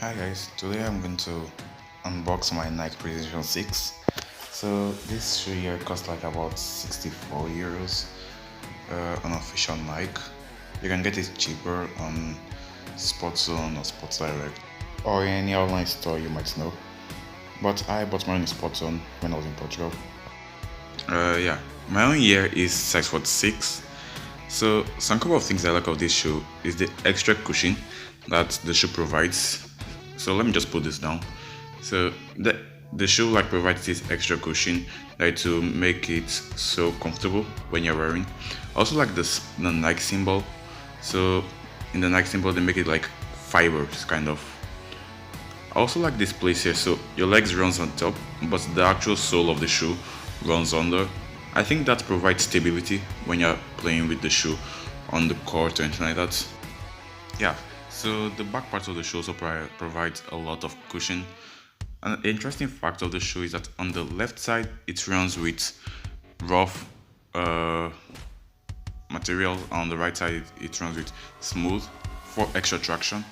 Hi guys, today I'm going to unbox my Nike Precision 6. So this shoe here costs like about 64 euros on official Nike. You can get it cheaper on Sportzone or Sports Direct or any online store you might know. But I bought mine in Sportzone when I was in Portugal. Yeah, my own year is size 46. So some couple of things I like of this shoe is the extra cushion that the shoe provides. So let me just put this down. So the shoe provides this extra cushion to make it so comfortable when you're wearing. I also like the Nike symbol. So in the Nike symbol they make it like fibers kind of. I also like this place here, so your legs runs on top, but the actual sole of the shoe runs under. I think that provides stability when you're playing with the shoe on the court or anything like that. Yeah, so the back part of the shoe also provides a lot of cushion. An interesting fact of the shoe is that on the left side it runs with rough material, on the right side it runs with smooth for extra traction.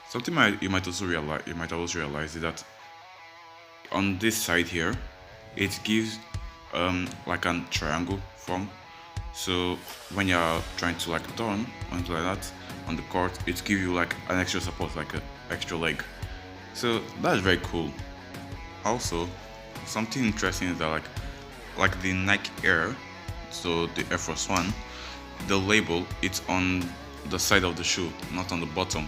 Something you might also realize is that on this side here it gives like a triangle form. So when you're trying to turn or anything like that on the court, it gives you like an extra support, like an extra leg. So that's very cool. Also, something interesting is that like the Nike Air, so the Air Force One, the label it's on the side of the shoe, not on the bottom.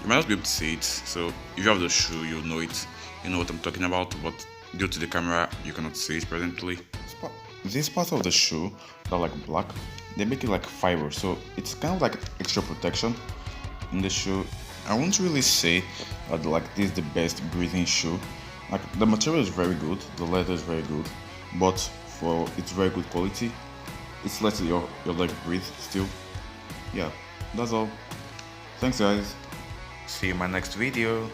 You might not be able to see it, so if you have the shoe, you'll know it. You know what I'm talking about, but due to the camera, you cannot see it presently. This part of the shoe, that black, they make it like fiber, so it's kind of like extra protection in the shoe. I won't really say that this is the best breathing shoe. Like the material is very good, the leather is very good, but for its very good quality, it's lets your leg breathe still. Yeah, that's all. Thanks guys. See you in my next video.